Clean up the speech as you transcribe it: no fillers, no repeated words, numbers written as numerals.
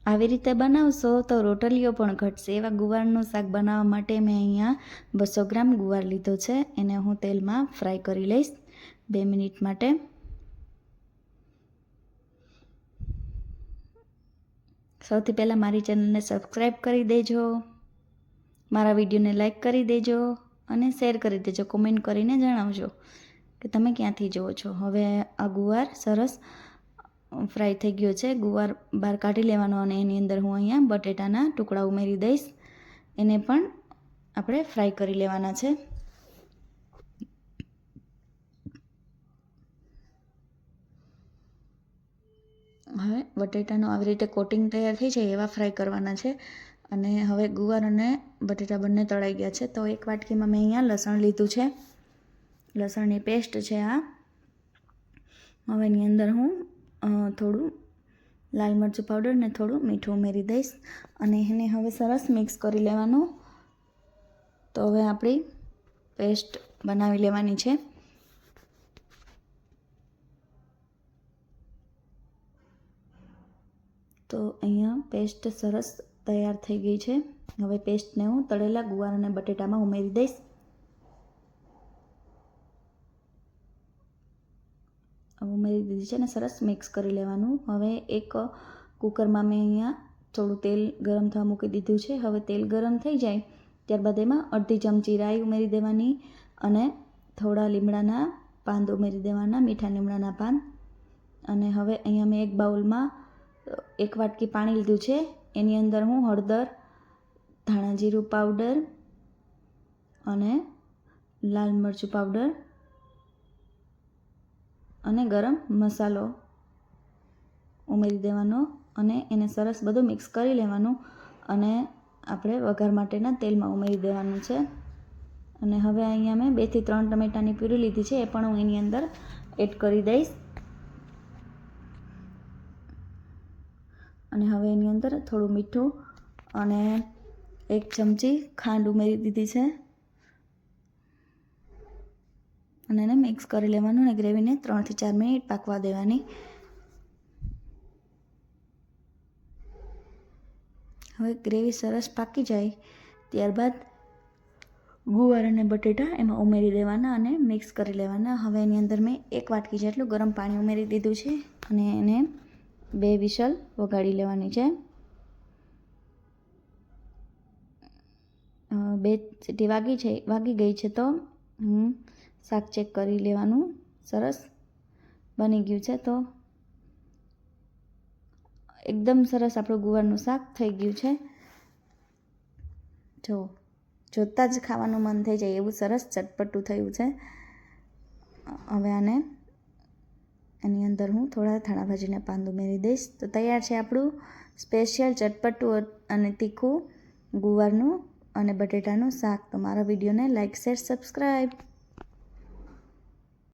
આવી રીતે બનાવશો તો રોટલીઓ પણ ઘટશે. એવા ગુવારનું શાક બનાવવા માટે મેં અહીંયા 200 ગ્રામ ગુવાર લીધો છે. એને હું તેલમાં ફ્રાય કરી લઈશ 2 મિનિટ માટે. સૌથી પહેલાં મારી ચેનલને સબસ્ક્રાઈબ કરી દેજો, મારા વિડીયોને લાઈક કરી દેજો અને શેર કરી દેજો. કોમેન્ટ કરીને જણાવજો કે તમે ક્યાંથી જુઓ છો. હવે આ ગુવાર સરસ ફ્રાય થઈ ગયો છે. ગુવાર બહાર કાઢી લેવાનો અને એની અંદર હું અહીંયા બટેટાના ટુકડા ઉમેરી દઈશ. એને પણ આપણે ફ્રાય કરી લેવાના છે. હવે બટેટાનું આવી રીતે કોટિંગ તૈયાર થઈ જાય એવા ફ્રાય કરવાના છે. અને હવે ગુવાર અને બટેટા બંને તળાઈ ગયા છે. તો એક વાટકીમાં મેં અહીંયા લસણ લીધું છે, લસણની પેસ્ટ છે આ. હવે એની અંદર હું થોડું લાલ મરચું પાવડર ને થોડું મીઠું ઉમેરી દઈશ અને એને હવે સરસ મિક્સ કરી લેવાનું. તો હવે આપણી પેસ્ટ બનાવી લેવાની છે. તો અહીંયા પેસ્ટ સરસ તૈયાર થઈ ગઈ છે. હવે પેસ્ટને હું તળેલા ગુવાર અને બટેટામાં ઉમેરી દઈશ. ઉમેરી દીધી છે અને સરસ મિક્સ કરી લેવાનું. હવે એક કુકરમાં મેં અહીંયા થોડું તેલ ગરમ થવા મૂકી દીધું છે. હવે તેલ ગરમ થઈ જાય ત્યારબાદ એમાં અડધી ચમચી રાઈ ઉમેરી દેવાની અને થોડા લીમડાના પાન ઉમેરી દેવાના, મીઠા લીમડાના પાન. અને હવે અહીંયા મેં એક બાઉલમાં 1 વાટકી પાણી લીધું છે. એની અંદર હું હળદર, ધાણા જીરું પાવડર અને લાલ મરચું પાવડર અને ગરમ મસાલો ઉમેરી દેવાનો અને એને સરસ બધું મિક્સ કરી લેવાનું અને આપણે વઘાર માટેના તેલમાં ઉમેરી દેવાનું છે. અને હવે અહીંયા મેં 2 થી 3 ટમેટાની પ્યુરી લીધી છે, એ પણ હું એની અંદર એડ કરી દઈશ. અને હવે એની અંદર થોડું મીઠું અને 1 ચમચી ખાંડ ઉમેરી દીધી છે અને એને મિક્સ કરી લેવાનું અને ગ્રેવીને 3 થી 4 મિનિટ પાકવા દેવાની. હવે ગ્રેવી સરસ પાકી જાય ત્યારબાદ ગુવાર અને બટેટા એમાં ઉમેરી દેવાના અને મિક્સ કરી લેવાના. હવે એની અંદર મેં 1 વાટકી જેટલું ગરમ પાણી ઉમેરી દીધું છે અને એને 2 વિસલ વગાડી લેવાની છે. 2 સીટી વાગી ગઈ છે તો શાક ચેક કરી લેવાનું. સરસ બની ગયું છે. તો એકદમ સરસ આપણું ગુવારનું શાક થઈ ગયું છે. જોતાં જ ખાવાનું મન થઈ જાય એવું સરસ ચટપટું થયું છે. હવે આને એની અંદર હું થોડા ધાણા ભાજીના પાન ઉમેરી દઈશ. તો તૈયાર છે આપણું સ્પેશિયલ ચટપટું અને તીખું ગુવારનું અને બટેટાનું શાક. તો મારા વિડીયોને લાઈક, શેર, સબસ્ક્રાઈબ.